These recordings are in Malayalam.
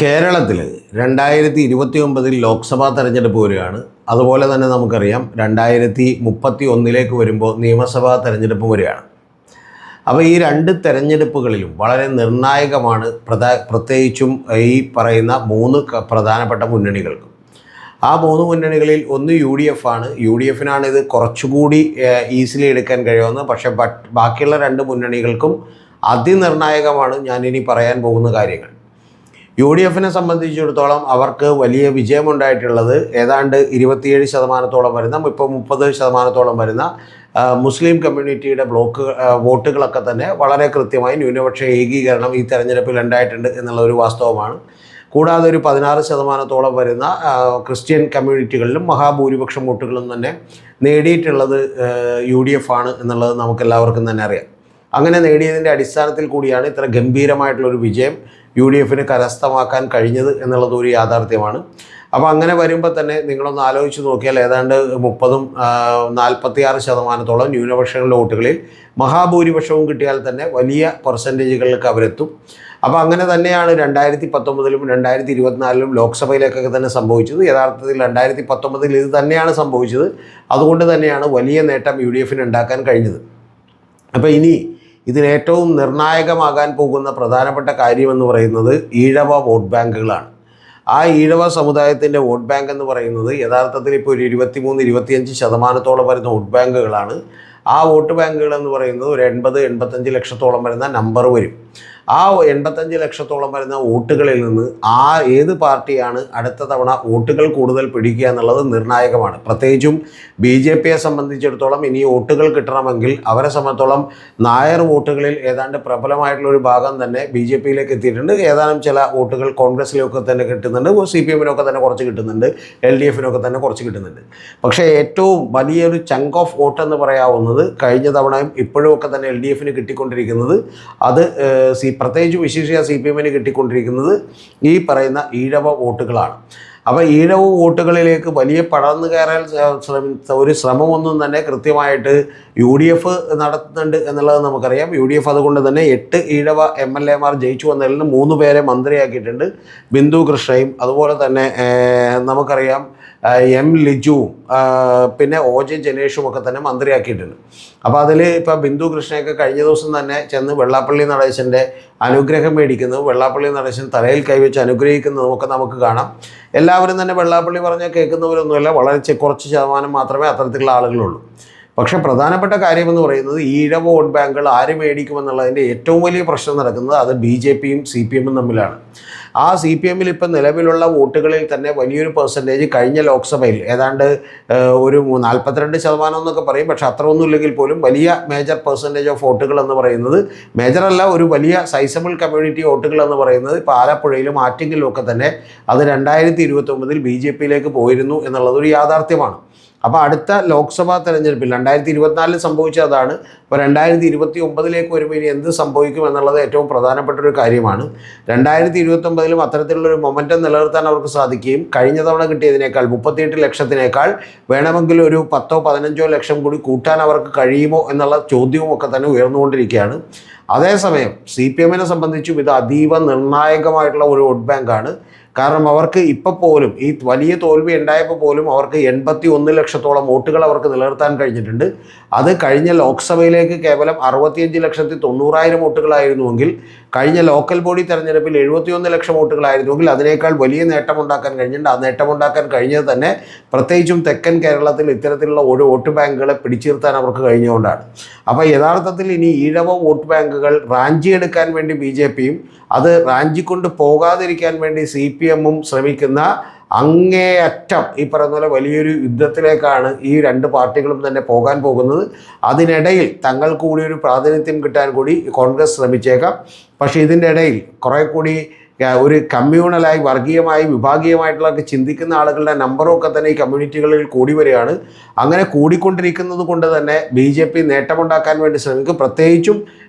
കേരളത്തിൽ 2029 ലോക്സഭാ തെരഞ്ഞെടുപ്പ് വരികയാണ്. അതുപോലെ തന്നെ നമുക്കറിയാം 2031 വരുമ്പോൾ നിയമസഭാ തെരഞ്ഞെടുപ്പ് വരികയാണ്. അപ്പോൾ ഈ രണ്ട് തെരഞ്ഞെടുപ്പുകളിലും വളരെ നിർണായകമാണ് പ്രത്യേകിച്ചും ഈ പറയുന്ന പ്രധാനപ്പെട്ട മുന്നണികൾക്ക്. ആ മൂന്ന് മുന്നണികളിൽ ഒന്ന് UDF ആണ്. UDFനാണ് ഇത് കുറച്ചുകൂടി ഈസിലി എടുക്കാൻ കഴിയുമെന്ന്. പക്ഷേ ബാക്കിയുള്ള രണ്ട് മുന്നണികൾക്കും അതിനിർണായകമാണ് ഞാനിനി പറയാൻ പോകുന്ന കാര്യങ്ങൾ. UDFനെ സംബന്ധിച്ചിടത്തോളം അവർക്ക് വലിയ വിജയമുണ്ടായിട്ടുള്ളത് ഏതാണ്ട് 27% വരുന്ന 30% വരുന്ന മുസ്ലിം കമ്മ്യൂണിറ്റിയുടെ വോട്ടുകളൊക്കെ തന്നെ വളരെ കൃത്യമായി ന്യൂനപക്ഷ ഏകീകരണം ഈ തെരഞ്ഞെടുപ്പിൽ ഉണ്ടായിട്ടുണ്ട് എന്നുള്ള ഒരു വാസ്തവമാണ്. കൂടാതെ ഒരു 16% വരുന്ന ക്രിസ്ത്യൻ കമ്മ്യൂണിറ്റികളിലും മഹാഭൂരിപക്ഷം വോട്ടുകളും തന്നെ നേടിയിട്ടുള്ളത് UDF ആണ് എന്നുള്ളത് നമുക്കെല്ലാവർക്കും തന്നെ അറിയാം. അങ്ങനെ നേടിയതിൻ്റെ അടിസ്ഥാനത്തിൽ കൂടിയാണ് ഇത്ര ഗംഭീരമായിട്ടുള്ളൊരു വിജയം UDFന് കരസ്ഥമാക്കാൻ കഴിഞ്ഞത് എന്നുള്ളത് ഒരു യാഥാർത്ഥ്യമാണ്. അപ്പോൾ അങ്ങനെ വരുമ്പോൾ തന്നെ നിങ്ങളൊന്ന് ആലോചിച്ച് നോക്കിയാൽ ഏതാണ്ട് 46% ന്യൂനപക്ഷങ്ങളുടെ വോട്ടുകളിൽ മഹാഭൂരിപക്ഷവും കിട്ടിയാൽ തന്നെ വലിയ പെർസെൻറ്റേജുകളിലേക്ക് അവരെത്തും. അപ്പോൾ അങ്ങനെ തന്നെയാണ് 2019 2024 ലോക്സഭയിലേക്കൊക്കെ തന്നെ സംഭവിച്ചത്. യഥാർത്ഥത്തിൽ 2019 ഇത് തന്നെയാണ് സംഭവിച്ചത്. അതുകൊണ്ട് തന്നെയാണ് വലിയ നേട്ടം UDFന് ഉണ്ടാക്കാൻ കഴിഞ്ഞത്. അപ്പോൾ ഇനി ഇതിലേറ്റവും നിർണായകമാകാൻ പോകുന്ന പ്രധാനപ്പെട്ട കാര്യമെന്ന് പറയുന്നത് ഈഴവ വോട്ട് ബാങ്കുകളാണ്. ആ ഈഴവ സമുദായത്തിൻ്റെ വോട്ട് ബാങ്ക് എന്ന് പറയുന്നത് യഥാർത്ഥത്തിൽ ഇപ്പോൾ ഒരു 23-25% വരുന്ന വോട്ട് ബാങ്കുകളാണ്. ആ വോട്ട് ബാങ്കുകൾ എന്ന് പറയുന്നത് ഒരു 80-85 ലക്ഷത്തോളം വരുന്ന നമ്പർ വരും. ആ 85 ലക്ഷത്തോളം വരുന്ന വോട്ടുകളിൽ നിന്ന് ഏത് പാർട്ടിയാണ് അടുത്ത തവണ വോട്ടുകൾ കൂടുതൽ പിടിക്കുക എന്നുള്ളത് നിർണായകമാണ്. പ്രത്യേകിച്ചും BJPയെ സംബന്ധിച്ചിടത്തോളം ഇനി വോട്ടുകൾ കിട്ടണമെങ്കിൽ അവരെ സംബന്ധിച്ചോളം നായർ വോട്ടുകളിൽ ഏതാണ്ട് പ്രബലമായിട്ടുള്ളൊരു ഭാഗം തന്നെ BJPയിലേക്ക് എത്തിയിട്ടുണ്ട്. ഏതാനും ചില വോട്ടുകൾ കോൺഗ്രസ്സിലൊക്കെ തന്നെ കിട്ടുന്നുണ്ട്, CPMനൊക്കെ തന്നെ കുറച്ച് കിട്ടുന്നുണ്ട്, LDFനൊക്കെ തന്നെ കുറച്ച് കിട്ടുന്നുണ്ട്. പക്ഷേ ഏറ്റവും വലിയൊരു ചങ്ക് ഓഫ് വോട്ട് എന്ന് പറയാവുന്നത് കഴിഞ്ഞ തവണയും ഇപ്പോഴും ഒക്കെ തന്നെ LDFന് കിട്ടിക്കൊണ്ടിരിക്കുന്നത് അത് പ്രത്യേകിച്ച് വിശേഷിച്ച CPMന് കിട്ടിക്കൊണ്ടിരിക്കുന്നത് ഈ പറയുന്ന ഈഴവ വോട്ടുകളാണ്. അപ്പോൾ ഈഴവ വോട്ടുകളിലേക്ക് വലിയ പടർന്നു കയറാൻ ഒരു ശ്രമമൊന്നും തന്നെ കൃത്യമായിട്ട് UDF നടത്തുന്നുണ്ട് എന്നുള്ളത് നമുക്കറിയാം. UDF അതുകൊണ്ട് തന്നെ 8 ഈഴവ MLAമാർ ജയിച്ചു വന്നതിൽ നിന്ന് 3 പേരെ മന്ത്രിയാക്കിയിട്ടുണ്ട്. ബിന്ദു കൃഷ്ണയും അതുപോലെ തന്നെ നമുക്കറിയാം M ലിജുവും പിന്നെ OJ ജനേഷും ഒക്കെ തന്നെ മന്ത്രിയാക്കിയിട്ടുണ്ട്. അപ്പോൾ അതിൽ ഇപ്പോൾ ബിന്ദു കൃഷ്ണയൊക്കെ കഴിഞ്ഞ ദിവസം തന്നെ ചെന്ന് വെള്ളാപ്പള്ളി നടേശൻ്റെ അനുഗ്രഹം മേടിക്കുന്നതും വെള്ളാപ്പള്ളി നടേശൻ തലയിൽ കൈവച്ച് അനുഗ്രഹിക്കുന്നതുമൊക്കെ നമുക്ക് കാണാം. എല്ലാവരും തന്നെ വെള്ളാപ്പള്ളി പറഞ്ഞാൽ കേൾക്കുന്നവരൊന്നുമല്ല, വളരെ കുറച്ച് ശതമാനം മാത്രമേ അത്തരത്തിലുള്ള ആളുകളുള്ളൂ. പക്ഷേ പ്രധാനപ്പെട്ട കാര്യമെന്ന് പറയുന്നത് ഈഴവ വോട്ട് ബാങ്കുകൾ ആര് മേടിക്കുമെന്നുള്ളതിൻ്റെ ഏറ്റവും വലിയ പ്രശ്നം നടക്കുന്നത് അത് BJPയും CPMും തമ്മിലാണ്. ആ CPMൽ ഇപ്പം നിലവിലുള്ള വോട്ടുകളിൽ തന്നെ വലിയൊരു പെർസെൻറ്റേജ് കഴിഞ്ഞ ലോക്സഭയിൽ ഏതാണ്ട് ഒരു 42% എന്നൊക്കെ പറയും. പക്ഷെ അത്ര ഒന്നും ഇല്ലെങ്കിൽ പോലും വലിയ മേജർ പെർസെൻറ്റേജ് ഓഫ് വോട്ടുകൾ എന്ന് പറയുന്നത്, മേജറല്ല, ഒരു വലിയ സൈസബിൾ കമ്മ്യൂണിറ്റി വോട്ടുകൾ എന്ന് പറയുന്നത് ഇപ്പോൾ ആലപ്പുഴയിലും ആറ്റിങ്ങലിലും ഒക്കെ തന്നെ അത് 2029 BJPയിലേക്ക് പോയിരുന്നു എന്നുള്ളതൊരു യാഥാർത്ഥ്യമാണ്. അപ്പോൾ അടുത്ത ലോക്സഭാ തെരഞ്ഞെടുപ്പിൽ 2024 സംഭവിച്ചതാണ്. ഇപ്പോൾ 2029 വരുമ്പോൾ ഇനി എന്ത് സംഭവിക്കും എന്നുള്ളത് ഏറ്റവും പ്രധാനപ്പെട്ടൊരു കാര്യമാണ്. 2029 അത്തരത്തിലുള്ളൊരു മൊമെൻറ്റം നിലനിർത്താൻ അവർക്ക് സാധിക്കുകയും കഴിഞ്ഞ തവണ കിട്ടിയതിനേക്കാൾ 38 ലക്ഷത്തിനേക്കാൾ വേണമെങ്കിൽ ഒരു 10-15 ലക്ഷം കൂടി കൂട്ടാൻ അവർക്ക് കഴിയുമോ എന്നുള്ള ചോദ്യവും ഒക്കെ തന്നെ ഉയർന്നുകൊണ്ടിരിക്കുകയാണ്. അതേസമയം CPMനെ സംബന്ധിച്ചും ഇത് അതീവ നിർണായകമായിട്ടുള്ള ഒരു വോട്ട് ബാങ്കാണ്. കാരണം അവർക്ക് ഇപ്പോൾ പോലും ഈ വലിയ തോൽവി ഉണ്ടായപ്പോൾ പോലും അവർക്ക് 81 ലക്ഷത്തോളം വോട്ടുകൾ അവർക്ക് നിലനിർത്താൻ കഴിഞ്ഞിട്ടുണ്ട്. അത് കഴിഞ്ഞ ലോക്സഭയിലേക്ക് കേവലം 65,90,000 വോട്ടുകളായിരുന്നുവെങ്കിൽ കഴിഞ്ഞ ലോക്കൽ ബോഡി തെരഞ്ഞെടുപ്പിൽ 71 ലക്ഷം വോട്ടുകളായിരുന്നുവെങ്കിൽ അതിനേക്കാൾ വലിയ നേട്ടമുണ്ടാക്കാൻ കഴിഞ്ഞിട്ടുണ്ട്. ആ നേട്ടമുണ്ടാക്കാൻ കഴിഞ്ഞത് തന്നെ പ്രത്യേകിച്ചും തെക്കൻ കേരളത്തിൽ ഇത്തരത്തിലുള്ള ഒരു വോട്ട് ബാങ്കുകളെ പിടിച്ചിർത്താൻ അവർക്ക് കഴിഞ്ഞുകൊണ്ടാണ്. അപ്പോൾ യഥാർത്ഥത്തിൽ ഇനി ഈഴവ വോട്ട് ബാങ്കുകൾ റാഞ്ചിയെടുക്കാൻ വേണ്ടി BJPയും അത് റാഞ്ചിക്കൊണ്ട് പോകാതിരിക്കാൻ വേണ്ടി CPMും ശ്രമിക്കുന്ന അങ്ങേയറ്റം ഈ പറയുന്ന പോലെ വലിയൊരു യുദ്ധത്തിലേക്കാണ് ഈ രണ്ട് പാർട്ടികളും തന്നെ പോകാൻ പോകുന്നത്. അതിനിടയിൽ തങ്ങൾക്ക് കൂടി ഒരു പ്രാതിനിധ്യം കിട്ടാൻ കൂടി കോൺഗ്രസ് ശ്രമിച്ചേക്കാം. പക്ഷേ ഇതിൻ്റെ ഇടയിൽ കുറേ കൂടി ഒരു കമ്മ്യൂണലായി വർഗീയമായി വിഭാഗീയമായിട്ടുള്ളതൊക്കെ ചിന്തിക്കുന്ന ആളുകളുടെ നമ്പറൊക്കെ തന്നെ ഈ കമ്മ്യൂണിറ്റികളിൽ കൂടി വരികയാണ്. അങ്ങനെ കൂടിക്കൊണ്ടിരിക്കുന്നത് കൊണ്ട് തന്നെ BJP നേട്ടമുണ്ടാക്കാൻ വേണ്ടി ശ്രമിക്കും. പ്രത്യേകിച്ചും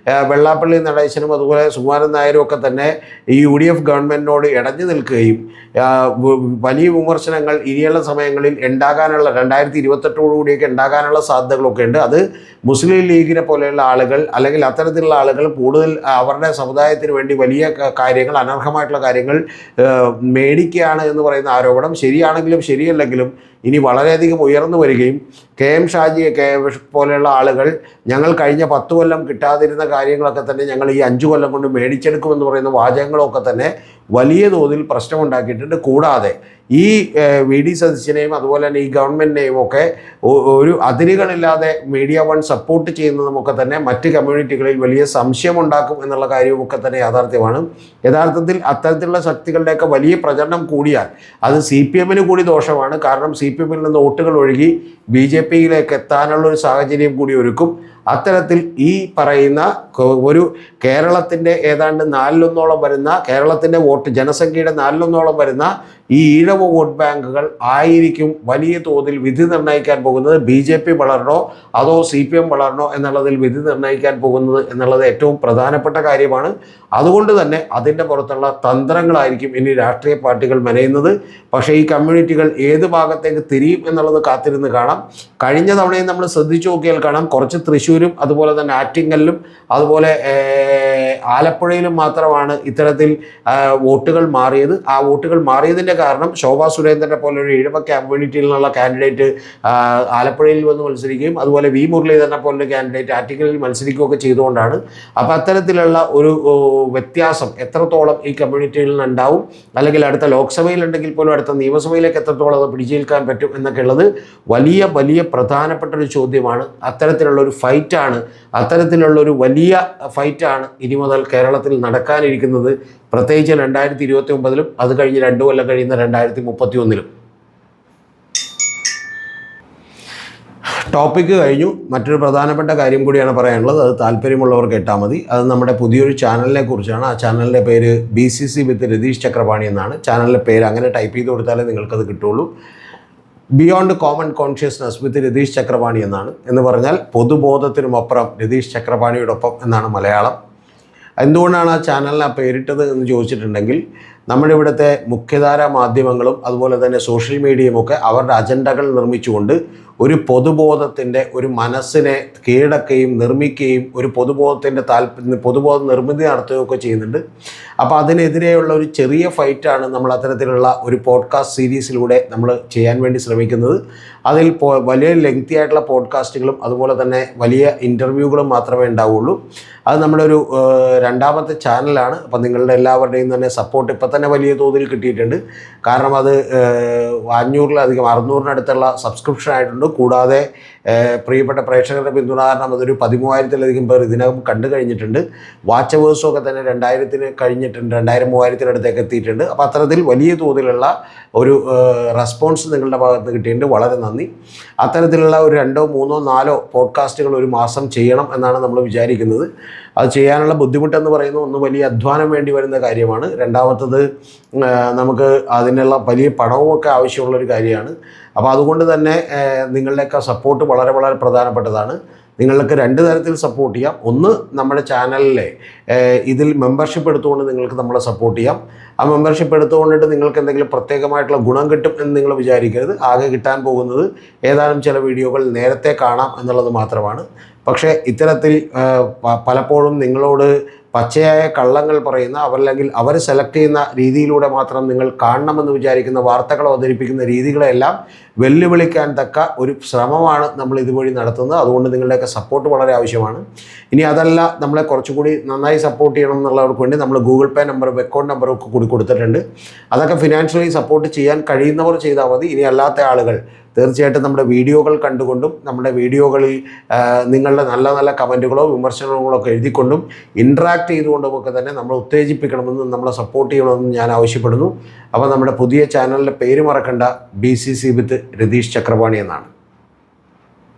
വെള്ളാപ്പള്ളി നടേശനും അതുപോലെ സുകുമാരൻ നായരും ഒക്കെ തന്നെ ഈ UDF ഗവൺമെൻറ്റിനോട് ഇടഞ്ഞു നിൽക്കുകയും വലിയ വിമർശനങ്ങൾ ഇനിയുള്ള സമയങ്ങളിൽ ഉണ്ടാകാനുള്ള 2028 ഉണ്ടാകാനുള്ള സാധ്യതകളൊക്കെ ഉണ്ട്. അത് മുസ്ലിം ലീഗിനെ പോലെയുള്ള ആളുകൾ അല്ലെങ്കിൽ അത്തരത്തിലുള്ള ആളുകൾ കൂടുതൽ അവരുടെ സമുദായത്തിന് വേണ്ടി വലിയ കാര്യങ്ങൾ, അനർഹമായിട്ടുള്ള കാര്യങ്ങൾ മേടിക്കുകയാണ് എന്ന് പറയുന്ന ആരോപണം ശരിയാണെങ്കിലും ശരിയല്ലെങ്കിലും ഇനി വളരെയധികം ഉയർന്നു വരികയും KM ഷാജി പോലെയുള്ള ആളുകൾ ഞങ്ങൾ കഴിഞ്ഞ 10 കൊല്ലം കിട്ടാതിരുന്ന കാര്യങ്ങളൊക്കെ തന്നെ ഞങ്ങൾ ഈ 5 കൊല്ലം കൊണ്ട് മേടിച്ചെടുക്കുമെന്ന് പറയുന്ന വാചകങ്ങളൊക്കെ തന്നെ വലിയ തോതിൽ പ്രശ്നമുണ്ടാക്കിയിട്ടുണ്ട്. കൂടാതെ ഈ VD സതീശനെയും അതുപോലെ തന്നെ ഈ ഗവൺമെൻറ്റിനെയും ഒക്കെ ഒരു അതിരുകളില്ലാതെ മീഡിയ വൺ സപ്പോർട്ട് ചെയ്യുന്നതുമൊക്കെ തന്നെ മറ്റ് കമ്മ്യൂണിറ്റികളിൽ വലിയ സംശയമുണ്ടാക്കും എന്നുള്ള കാര്യവുമൊക്കെ തന്നെ യാഥാർത്ഥ്യമാണ്. യഥാർത്ഥത്തിൽ അത്തരത്തിലുള്ള ശക്തികളുടെയൊക്കെ വലിയ പ്രചരണം കൂടിയാൽ അത് CPMന് കൂടി ദോഷമാണ്. കാരണം CPMൽ നിന്ന് വോട്ടുകൾ ഒഴുകി BJPയിലേക്ക് എത്താനുള്ളൊരു സാഹചര്യം കൂടി ഒരുക്കും. അത്തരത്തിൽ ഈ പറയുന്ന ഒരു കേരളത്തിൻ്റെ ഏതാണ്ട് 4/1 വരുന്ന കേരളത്തിൻ്റെ ജനസംഖ്യയുടെ 4/1 വരുന്ന ഈ ഈഴവ വോട്ട് ബാങ്കുകൾ ആയിരിക്കും വലിയ തോതിൽ വിധി നിർണ്ണയിക്കാൻ പോകുന്നത്. BJP വളരണോ അതോ CPM വളരണോ എന്നുള്ളതിൽ വിധി നിർണ്ണയിക്കാൻ പോകുന്നത് എന്നുള്ളത് ഏറ്റവും പ്രധാനപ്പെട്ട കാര്യമാണ്. അതുകൊണ്ട് തന്നെ അതിൻ്റെ പുറത്തുള്ള തന്ത്രങ്ങളായിരിക്കും ഇനി രാഷ്ട്രീയ പാർട്ടികൾ മെനയുന്നത്. പക്ഷേ ഈ കമ്മ്യൂണിറ്റികൾ ഏത് ഭാഗത്തേക്ക് തിരിയും എന്നുള്ളത് കാത്തിരുന്ന് കാണാം. കഴിഞ്ഞ തവണയും നമ്മൾ ശ്രദ്ധിച്ചു നോക്കിയാൽ കാണാം, കുറച്ച് തൃശ്ശൂരും അതുപോലെ തന്നെ ആറ്റിങ്ങലിലും അതുപോലെ ആലപ്പുഴയിലും മാത്രമാണ് ഇത്തരത്തിൽ വോട്ടുകൾ മാറിയത്. ആ വോട്ടുകൾ മാറിയതിൻ്റെ കാരണം ശോഭാ സുരേന്ദ്രനെ പോലെ ഒരു ഈഴവ കമ്മ്യൂണിറ്റിയിൽ നിന്നുള്ള കാൻഡിഡേറ്റ് ആലപ്പുഴയിൽ വന്ന് മത്സരിക്കുകയും അതുപോലെ V മുരളീധരനെ പോലൊരു കാൻഡിഡേറ്റ് ആറ്റിങ്ങലിൽ മത്സരിക്കുകയൊക്കെ ചെയ്തുകൊണ്ടാണ്. അപ്പോൾ അത്തരത്തിലുള്ള ഒരു വ്യത്യാസം എത്രത്തോളം ഈ കമ്മ്യൂണിറ്റിയിൽ നിന്നുണ്ടാവും, അല്ലെങ്കിൽ അടുത്ത ലോക്സഭയിലുണ്ടെങ്കിൽ പോലും അടുത്ത നിയമസഭയിലേക്ക് എത്രത്തോളം അത് പിടിച്ചേൽക്കാൻ പറ്റും എന്നൊക്കെ ഉള്ളത് വലിയ വലിയ പ്രധാനപ്പെട്ട ഒരു ചോദ്യമാണ്. അത്തരത്തിലുള്ളൊരു ഫൈറ്റാണ്, അത്തരത്തിലുള്ളൊരു വലിയ ഫൈറ്റാണ് ഇനി മുതൽ കേരളത്തിൽ നടക്കാനിരിക്കുന്നത്. പ്രത്യേകിച്ച് 2029-ലും അത് കഴിഞ്ഞ് 2 കൊല്ലം കഴിയുന്ന 2031-ലും. ടോപ്പിക്ക് കഴിഞ്ഞു. മറ്റൊരു പ്രധാനപ്പെട്ട കാര്യം കൂടിയാണ് പറയാനുള്ളത്. അത് താല്പര്യമുള്ളവർ കേട്ടാൽ മതി. അത് നമ്മുടെ പുതിയൊരു ചാനലിനെ കുറിച്ചാണ്. ആ ചാനലിൻ്റെ പേര് BCC വിത്ത് രതീഷ് ചക്രപാണി എന്നാണ്. ചാനലിൻ്റെ പേര് അങ്ങനെ ടൈപ്പ് ചെയ്ത് കൊടുത്താലേ നിങ്ങൾക്കത് കിട്ടുള്ളൂ. ബിയോണ്ട് കോമൺ കോൺഷ്യസ്നസ് വിത്ത് രതീഷ് ചക്രപാണി എന്നാണ്. എന്ന് പറഞ്ഞാൽ പൊതുബോധത്തിനുമപ്പുറം രതീഷ് ചക്രപാണിയോടൊപ്പം എന്നാണ് മലയാളം. എന്തുകൊണ്ടാണ് ആ ചാനലിന് ആ പേരിട്ടത് എന്ന് ചോദിച്ചിട്ടുണ്ടെങ്കിൽ, നമ്മുടെ ഇവിടുത്തെ മുഖ്യധാര മാധ്യമങ്ങളും അതുപോലെ തന്നെ സോഷ്യൽ മീഡിയയുമൊക്കെ അവരുടെ അജണ്ടകൾ നിർമ്മിച്ചുകൊണ്ട് ഒരു പൊതുബോധത്തിൻ്റെ ഒരു മനസ്സിനെ കീഴടക്കുകയും നിർമ്മിക്കുകയും ഒരു പൊതുബോധ നിർമ്മിതി നടത്തുകയൊക്കെ ചെയ്യുന്നുണ്ട്. അപ്പോൾ അതിനെതിരെയുള്ള ഒരു ചെറിയ ഫൈറ്റാണ് നമ്മൾ അത്തരത്തിലുള്ള ഒരു പോഡ്കാസ്റ്റ് സീരീസിലൂടെ നമ്മൾ ചെയ്യാൻ വേണ്ടി ശ്രമിക്കുന്നത്. അതിൽ വലിയ ലെങ്തി ആയിട്ടുള്ള പോഡ്കാസ്റ്റുകളും അതുപോലെ തന്നെ വലിയ ഇൻ്റർവ്യൂകളും മാത്രമേ ഉണ്ടാവുള്ളൂ. അത് നമ്മുടെ ഒരു 2ാമത്തെ ചാനലാണ്. അപ്പോൾ നിങ്ങളുടെ എല്ലാവരുടെയും തന്നെ സപ്പോർട്ട് ഇപ്പം തന്നെ വലിയ തോതിൽ കിട്ടിയിട്ടുണ്ട്. കാരണം അത് 500-ലധികം 600-നടുത്തുള്ള സബ്സ്ക്രിപ്ഷൻ ആയിട്ടുണ്ട്. കൂടാതെ പ്രിയപ്പെട്ട പ്രേക്ഷകരുടെ പിന്തുണ കാരണം അതൊരു 13,000-ലധികം പേർ ഇതിനകം കണ്ടു കഴിഞ്ഞിട്ടുണ്ട്. വാച്ച് അവേഴ്സും ഒക്കെ തന്നെ 2,000 കഴിഞ്ഞിട്ടുണ്ട്, 2,000-3,000-നടുത്തേക്ക് എത്തിയിട്ടുണ്ട്. അപ്പോൾ അത്തരത്തിൽ വലിയ തോതിലുള്ള ഒരു റെസ്പോൺസ് നിങ്ങളുടെ ഭാഗത്ത് കിട്ടിയിട്ടുണ്ട്. വളരെ നന്ദി. അത്തരത്തിലുള്ള ഒരു 2, 3, 4 പോഡ്കാസ്റ്റുകൾ ഒരു മാസം ചെയ്യണം എന്നാണ് നമ്മൾ വിചാരിക്കുന്നത്. അത് ചെയ്യാനുള്ള ബുദ്ധിമുട്ടെന്ന് പറയുന്നത് ഒന്ന് വലിയ അധ്വാനം വേണ്ടി വരുന്ന കാര്യമാണ്. രണ്ടാമത്തത് നമുക്ക് അതിനുള്ള വലിയ പണവുമൊക്കെ ആവശ്യമുള്ളൊരു കാര്യമാണ്. അപ്പോൾ അതുകൊണ്ട് തന്നെ നിങ്ങളുടെയൊക്കെ സപ്പോർട്ട് വളരെ വളരെ പ്രധാനപ്പെട്ടതാണ്. നിങ്ങൾക്ക് 2 തരത്തിൽ സപ്പോർട്ട് ചെയ്യാം. ഒന്ന്, നമ്മുടെ ചാനലിലെ ഇതിൽ മെമ്പർഷിപ്പ് എടുത്തുകൊണ്ട് നിങ്ങൾക്ക് നമ്മളെ സപ്പോർട്ട് ചെയ്യാം. ആ മെമ്പർഷിപ്പ് എടുത്തുകൊണ്ടിട്ട് നിങ്ങൾക്ക് എന്തെങ്കിലും പ്രത്യേകമായിട്ടുള്ള ഗുണം കിട്ടും എന്ന് നിങ്ങൾ വിചാരിക്കരുത്. ആകെ കിട്ടാൻ പോകുന്നത് ഏതാനും ചില വീഡിയോകൾ നേരത്തെ കാണാം എന്നുള്ളത് മാത്രമാണ്. പക്ഷേ ഇത്തരത്തിൽ പലപ്പോഴും നിങ്ങളോട് പച്ചയായ കള്ളങ്ങൾ പറയുന്ന അല്ലെങ്കിൽ അവർ സെലക്ട് ചെയ്യുന്ന രീതിയിലൂടെ മാത്രം നിങ്ങൾ കാണണമെന്ന് വിചാരിക്കുന്ന വാർത്തകൾ അവതരിപ്പിക്കുന്ന രീതികളെല്ലാം വെല്ലുവിളിക്കാൻ തക്ക ഒരു ശ്രമമാണ് നമ്മൾ ഇതുവഴി നടത്തുന്നത്. അതുകൊണ്ട് നിങ്ങളുടെയൊക്കെ സപ്പോർട്ട് വളരെ ആവശ്യമാണ്. ഇനി അതല്ല, നമ്മളെ കുറച്ചുകൂടി നന്നായി സപ്പോർട്ട് ചെയ്യണം എന്നുള്ളവർക്ക് വേണ്ടി നമ്മൾ ഗൂഗിൾ പേ നമ്പറും അക്കൗണ്ട് നമ്പറും ഒക്കെ കൂടി കൊടുത്തിട്ടുണ്ട്. അതൊക്കെ ഫിനാൻഷ്യലി സപ്പോർട്ട് ചെയ്യാൻ കഴിയുന്നവർ ചെയ്താൽ മതി. ഇനി അല്ലാത്ത ആളുകൾ തീർച്ചയായിട്ടും നമ്മുടെ വീഡിയോകൾ കണ്ടുകൊണ്ടും നമ്മുടെ വീഡിയോകളിൽ നിങ്ങളുടെ നല്ല നല്ല കമൻറ്റുകളോ വിമർശനങ്ങളോ ഒക്കെ എഴുതിക്കൊണ്ടും ഇൻട്രാക്ട് ചെയ്തുകൊണ്ടുമൊക്കെ തന്നെ നമ്മൾ ഉത്തേജിപ്പിക്കണമെന്നും നമ്മളെ സപ്പോർട്ട് ചെയ്യണമെന്നും ഞാൻ ആവശ്യപ്പെടുന്നു. അപ്പോൾ നമ്മുടെ പുതിയ ചാനലിൻ്റെ പേര് മറക്കണ്ട, BCC വിത്ത് രതീഷ് ചക്രപാണി എന്നാണ്.